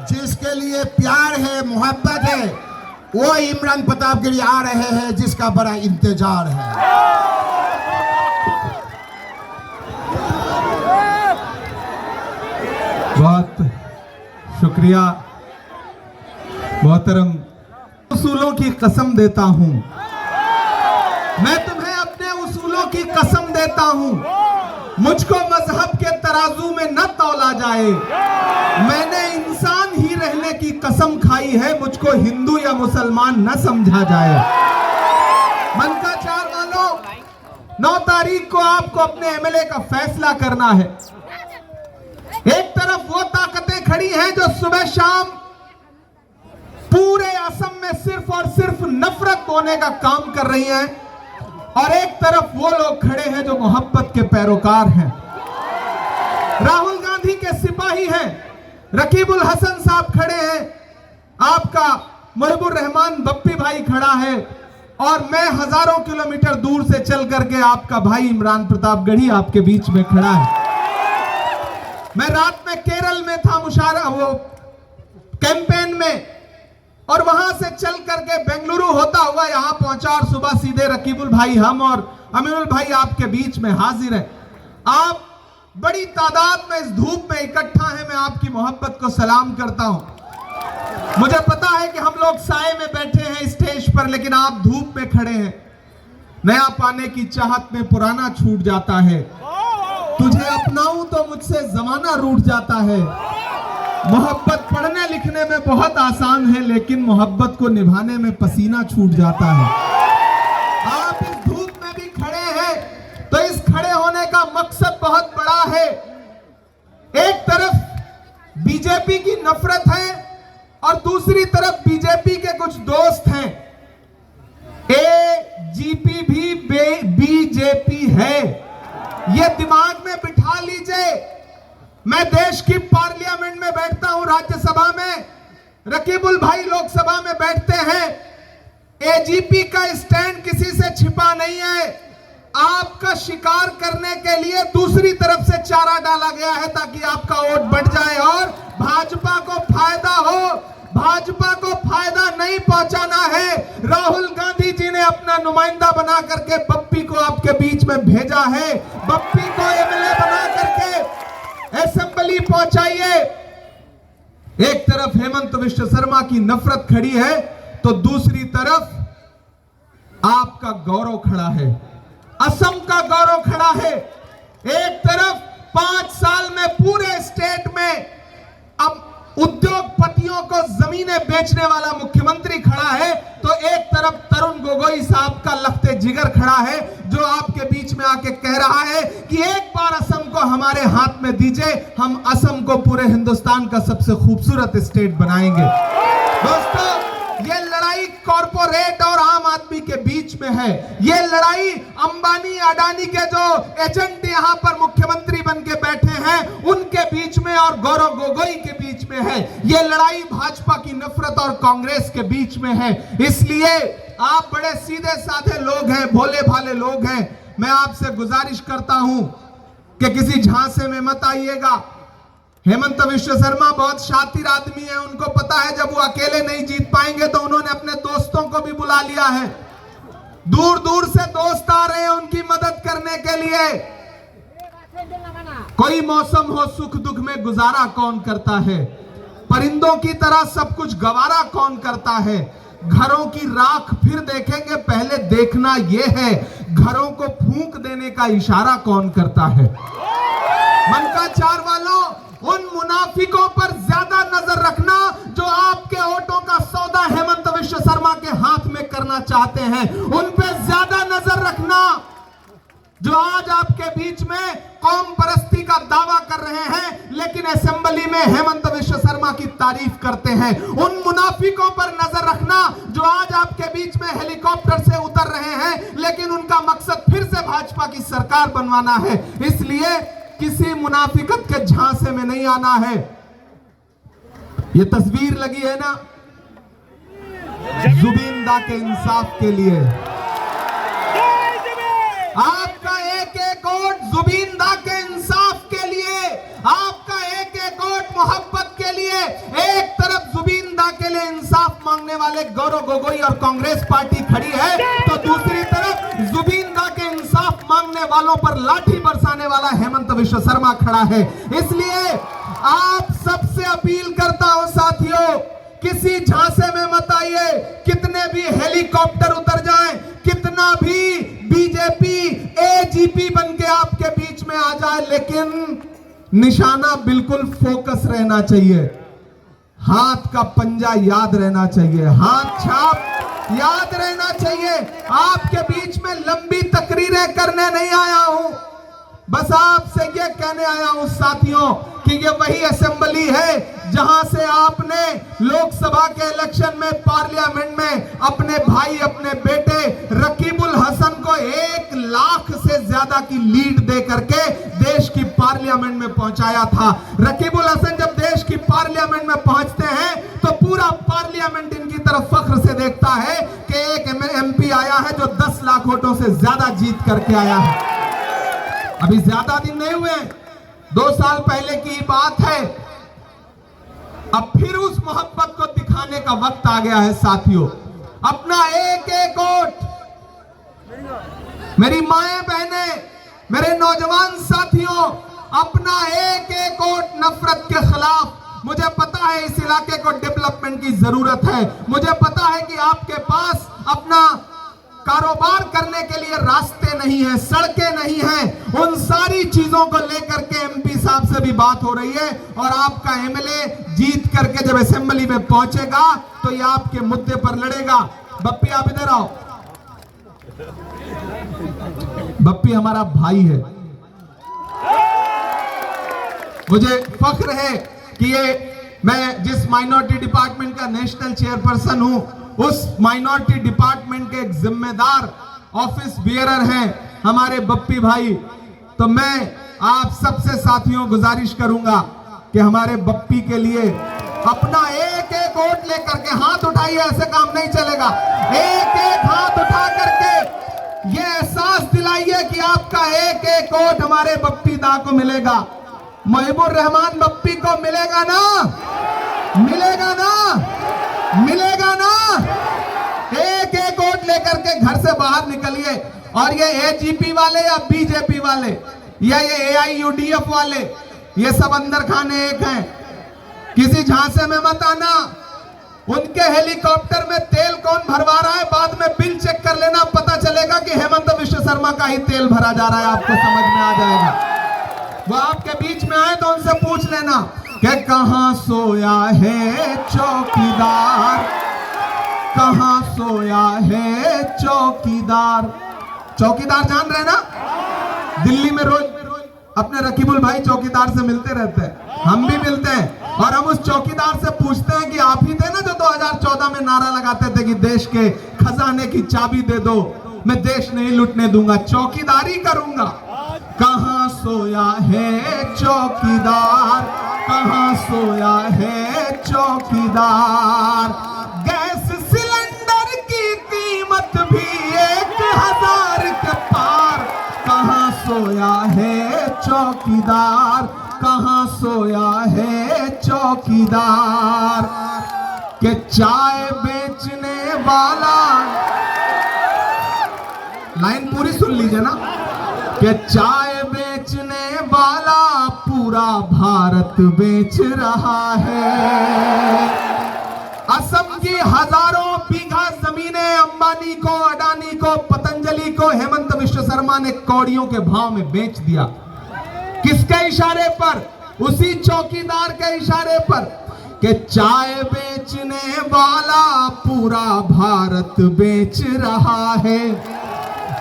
जिसके लिए प्यार है, मोहब्बत है, वो इमरान प्रताप के लिए आ रहे हैं, जिसका बड़ा इंतजार है। बहुत शुक्रिया मोहतरम। उसूलों की कसम देता हूं, मैं तुम्हें अपने उसूलों की कसम देता हूं, मुझको मजहब के तराजू में न तौला जाए। मैंने इंसान ही रहने की कसम खाई है, मुझको हिंदू या मुसलमान न समझा जाए। मन का चार वालों, 9 तारीख को आपको अपने एमएलए का फैसला करना है। एक तरफ वो ताकतें खड़ी हैं जो सुबह शाम पूरे असम में सिर्फ और सिर्फ नफरत बोने का काम कर रही हैं, और एक तरफ वो लोग खड़े हैं जो मोहब्बत के पैरोकार हैं। राहुल गांधी के सिपाही हैं, रकीबुल हसन साहब खड़े हैं, आपका मुहिबुर रहमान बप्पी भाई खड़ा है, और मैं हजारों किलोमीटर दूर से चल करके आपका भाई इमरान प्रताप गढ़ी आपके बीच में खड़ा है। मैं रात में केरल में था वो कैंपेन में, और वहां से चल करके बेंगलुरु होता हुआ यहां पहुंचा, और सुबह सीधे रकीबुल भाई, हम और अमीरुल भाई आपके बीच में हाजिर हैं। आप बड़ी तादाद में इस धूप में इकट्ठा हैं, मैं आपकी मोहब्बत को सलाम करता हूं। मुझे पता है कि हम लोग साए में बैठे हैं स्टेज पर, लेकिन आप धूप में खड़े हैं। नया पाने की चाहत में पुराना छूट जाता है, तुझे अपनाऊं तो मुझसे जमाना रूठ जाता है। मोहब्बत पढ़ने लिखने में बहुत आसान है, लेकिन मोहब्बत को निभाने में पसीना छूट जाता है। आप इस धूप में भी खड़े हैं, तो इस खड़े होने का मकसद बहुत बड़ा है। एक तरफ बीजेपी की नफरत है, और दूसरी तरफ बीजेपी के कुछ दोस्त हैं। एजीपी भी बीजेपी है, ये दिमाग में बिठा लीजिए। मैं देश की पार्लियामेंट में बैठता हूं, राज्यसभा में, रकीबुल भाई लोकसभा में बैठते हैं। एजीपी का स्टैंड किसी से छिपा नहीं है। आपका शिकार करने के लिए दूसरी तरफ से चारा डाला गया है, ताकि आपका वोट बढ़ जाए और भाजपा को फायदा हो। भाजपा को फायदा नहीं पहुंचाना है। राहुल गांधी जी ने अपना नुमाइंदा बना करके बप्पी को आपके बीच में भेजा है। बप्पी को एमएलए बना करके असेंबली पहुंचाइए। एक तरफ हेमंत विश्व शर्मा की नफरत खड़ी है, तो दूसरी तरफ आपका गौरव खड़ा है, असम का गौरव खड़ा है। एक तरफ 5 साल में पूरे स्टेट में अब उद्योगपतियों को जमीनें बेचने वाला मुख्यमंत्री खड़ा है, तो एक तरफ तरुण गोगोई साहब का लखते जिगर खड़ा है, जो आपके बीच में आके कह रहा है कि एक बार असम को हमारे हाथ में दीजिए, हम असम को पूरे हिंदुस्तान का सबसे खूबसूरत स्टेट बनाएंगे। दोस्तों, ये लड़ाई कॉरपोरेट और आम आदमी के बीच में है। ये लड़ाई अंबानी अडानी के जो एजेंट यहां पर मुख्यमंत्री बन के बैठे हैं उनके बीच में और गौरव गोगोई के बीच में है। ये लड़ाई भाजपा की नफरत और कांग्रेस के बीच में है। इसलिए आप बड़े सीधे साधे लोग हैं, भोले भाले लोग हैं। मैं आपसे गुजारिश करता हूं कि किसी झांसे में मत आइएगा। हेमंत विश्व शर्मा बहुत शातिर आदमी है, उनको पता है जब वो अकेले नहीं जीत पाएंगे तो उन्होंने अपने दोस्तों को भी बुला लिया है। दूर दूर से दोस्त आ रहे हैं उनकी मदद करने के लिए। कोई मौसम हो, सुख दुख में गुजारा कौन करता है? परिंदों की तरह सब कुछ गवारा कौन करता है? घरों की राख फिर देखेंगे, पहले देखना यह है घरों को फूंक देने का इशारा कौन करता है। मन का चार वालों, उन मुनाफिकों पर ज्यादा नजर रखना जो आपके वोटों का सौदा हेमंत विश्व शर्मा के हाथ में करना चाहते हैं। उन पर ज्यादा नजर रखना जो आज आपके बीच में कौम परस्ती का दावा कर रहे हैं, लेकिन असेंबली में हेमंत विश्व शर्मा की तारीफ करते हैं। उन मुनाफिकों पर नजर रखना जो आज आपके बीच में हेलीकॉप्टर से उतर रहे हैं, लेकिन उनका मकसद फिर से भाजपा की सरकार बनवाना है। इसलिए किसी मुनाफिकत के झांसे में नहीं आना है। ये तस्वीर लगी है ना, जुबिंदा के इंसाफ के लिए। आपका एक एक वोट जुबिंदा के इंसाफ के लिए, आपका एक एक वोट मोहब्बत के लिए, एक तरफ जुबिन के लिए इंसाफ मांगने वाले गौरव गोगोई और कांग्रेस पार्टी खड़ी है, तो दूसरी तरफ जुबिन के इंसाफ मांगने वालों पर लाठी बरसाने वाला हेमंत विश्व शर्मा खड़ा है। इसलिए आप सबसे अपील करता हूं साथियों, किसी झांसे में मत आइए। कितने भी हेलीकॉप्टर उतर जाएं, कितना भी बीजेपी एजीपी बन के आपके बीच में आ जाए, लेकिन निशाना बिल्कुल फोकस रहना चाहिए। हाथ का पंजा याद रहना चाहिए, हाथ छाप याद रहना चाहिए। आपके बीच में लंबी तकरीरें करने नहीं आया हूं, बस आपसे ये कहने आया हूं साथियों कि ये वही असेंबली है जहां से आपने लोकसभा के इलेक्शन में, पार्लियामेंट में अपने भाई, अपने बेटे रकीबुल हसन को 1 लाख से ज्यादा की लीड दे करके देश की पार्लियामेंट में पहुंचाया था। रकीबुल हसन जब देश की पार्लियामेंट में पहुंचते हैं तो पूरा पार्लियामेंट इनकी तरफ फख्र से देखता है कि एक एमपी आया है जो 10 लाख वोटों से ज्यादा जीत करके आया है। अभी ज्यादा दिन नहीं हुए, 2 साल पहले की बात है। अब फिर उस मोहब्बत को दिखाने का वक्त आ गया है साथियों। अपना एक एक वोट, मेरी माएं बहनें, मेरे नौजवान साथियों, अपना एक एक वोट नफरत के खिलाफ। मुझे पता है इस इलाके को डेवलपमेंट की जरूरत है, मुझे पता है कि आपके पास अपना कारोबार करने के लिए रास्ते नहीं है, सड़कें नहीं हैं। उन सारी चीजों को लेकर के एमपी साहब से भी बात हो रही है और आपका एमएलए जीत करके जब असेंबली में पहुंचेगा तो ये आपके मुद्दे पर लड़ेगा। बप्पी आप इधर आओ। बप्पी हमारा भाई है, मुझे फख्र है कि ये मैं जिस माइनॉरिटी डिपार्टमेंट का नेशनल चेयरपर्सन हूं, उस माइनॉरिटी डिपार्टमेंट के एक जिम्मेदार ऑफिस बियरर हैं हमारे बप्पी भाई। तो मैं आप सबसे साथियों गुजारिश करूंगा कि हमारे बप्पी के लिए अपना एक एक वोट लेकर के, हाथ उठाइए, ऐसे काम नहीं चलेगा। एक एक हाथ उठा करके ये एहसास दिलाइए कि आपका एक एक वोट हमारे बप्पी दा को मिलेगा। मुहिबुर रहमान बप्पी को मिलेगा ना, मिलेगा ना, मिलेगा ना। एक एक वोट लेकर के घर से बाहर निकलिए। और ये एजीपी वाले या बीजेपी वाले या ये एआईयूडीएफ वाले, ये सब अंदर खाने एक हैं। किसी झांसे में मत आना। उनके हेलीकॉप्टर में तेल कौन भरवा रहा है, बाद में बिल चेक कर लेना, पता चलेगा कि हेमंत विश्व शर्मा का ही तेल भरा जा रहा है, आपको समझ में आ जाएगा। वो आपके बीच में आए तो उनसे पूछ लेना कि कहां सोया है चौकीदार, कहां सोया है चौकीदार। चौकीदार जान रहे ना, दिल्ली में रोज अपने रकीबुल भाई चौकीदार से मिलते रहते हैं, हम भी मिलते हैं। और हम उस चौकीदार से पूछते हैं कि आप ही थे ना जो 2014 में नारा लगाते थे कि देश के खजाने की चाबी दे दो, मैं देश नहीं लूटने दूंगा, चौकीदारी करूंगा। कहां सोया है चौकीदार, कहां सोया है चौकीदार। गैस सिलेंडर की कीमत भी 1000 के पार। कहां सोया है चौकीदार, कहां सोया है चौकीदार। के चाय बेचने वाला, लाइन पूरी सुन लीजिए ना, कि चाय बेचने वाला पूरा भारत बेच रहा है। असम की हजारों बीघा जमीनें अंबानी को, अडानी को, पतंजलि को हेमंत विश्व शर्मा ने कौड़ियों के भाव में बेच दिया। किसके इशारे पर? उसी चौकीदार के इशारे पर कि चाय बेचने वाला पूरा भारत बेच रहा है।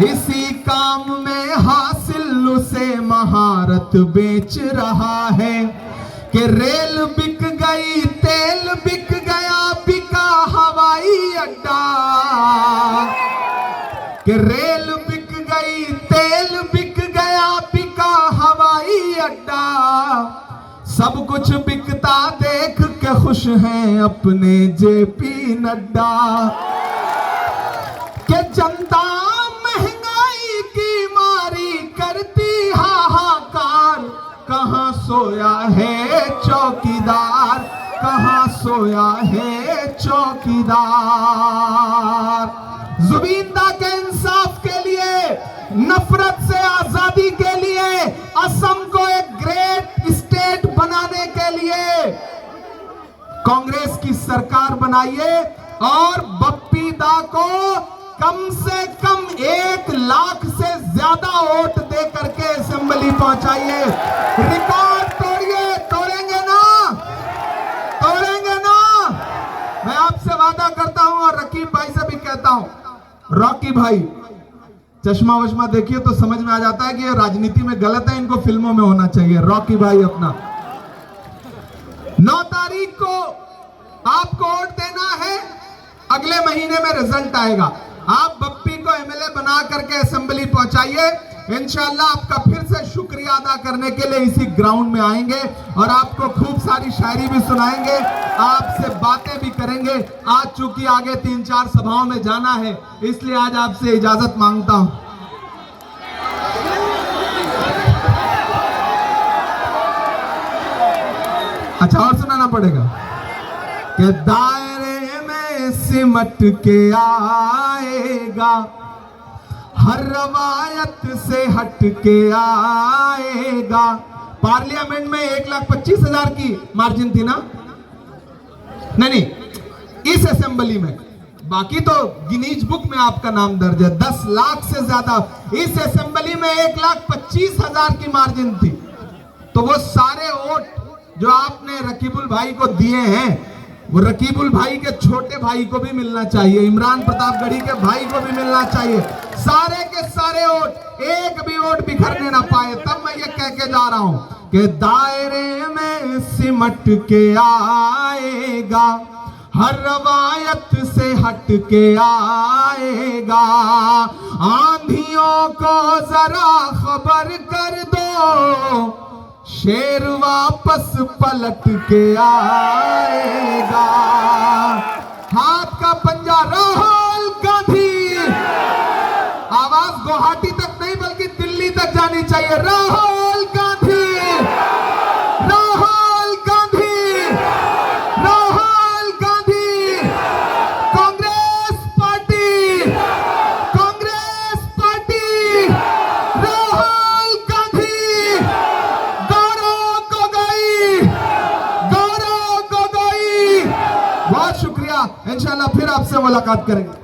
इसी काम में हासिल उसे महारत बेच रहा है। कि रेल बिक गई, तेल बिक गया, बिका हवाई अड्डा। कि रेल बिक गई, तेल बिक गया, बिका हवाई अड्डा। सब कुछ बिकता देख के खुश हैं अपने जेपी नड्डा। कि जनता महंगाई की मारी करती हाहाकार। कहां सोया है चौकीदार, कहां सोया है चौकीदार। जुबिंदा के इंसाफ के लिए, नफरत से आजादी के लिए, असम को एक ग्रेट स्टेट बनाने के लिए कांग्रेस की सरकार बनाइए और बप्पी दा को कम से कम 1 लाख से ज्यादा वोट दे करके असेंबली पहुंचाइए। रिकॉर्ड तोड़िए, तोड़ेंगे ना, तोड़ेंगे ना। मैं आपसे वादा करता हूं और रकीब भाई से भी कहता हूं, रॉकी भाई चश्मा वश्मा देखिए तो समझ में आ जाता है कि ये राजनीति में गलत है, इनको फिल्मों में होना चाहिए। रॉकी भाई अपना 9 तारीख को आपको वोट देना है, अगले महीने में रिजल्ट आएगा। आप बप्पी को एमएलए बना करके असेंबली पहुंचाइए। इंशाल्लाह आपका फिर से शुक्रिया अदा करने के लिए इसी ग्राउंड में आएंगे और आपको खूब सारी शायरी भी सुनाएंगे, आपसे बातें भी करेंगे। आज चूंकि आगे 3-4 सभाओं में जाना है, इसलिए आज आपसे इजाजत मांगता हूं। अच्छा, और सुनाना पड़ेगा कि दायरे में सिमट के आएगा, हर रवायत से हट के आएगा। पार्लियामेंट में 1,25,000 की मार्जिन थी ना? नहीं, इस असेंबली में। बाकी तो गिनीज बुक में आपका नाम दर्ज है। 10 लाख से ज्यादा इस असेंबली में 1,25,000 की मार्जिन थी। तो वो सारे वोट जो आपने रकीबुल भाई को दिए हैं, वो रकीबुल भाई के छोटे भाई को भी मिलना चाहिए, इमरान प्रतापगढ़ी के भाई को भी मिलना चाहिए। सारे के सारे वोट, एक भी वोट बिखरने ना पाए। तब मैं ये कह के जा रहा हूं कि दायरे में सिमट के आएगा, हर रवायत से हट के आएगा। आंधियों को जरा खबर कर दो, शेर वापस पलट के आएगा। हाथ का पंजा राहुल गांधी, आवाज गुवाहाटी तक नहीं बल्कि दिल्ली तक जानी चाहिए। राहुल गांधी, राहुल गांधी, राहुल गांधी। Congress party, Congress party, Rahul Gandhi, Gaurav Gogoi, Gaurav Gogoi. बहुत शुक्रिया, इंशाल्लाह फिर आपसे मुलाकात करेंगे।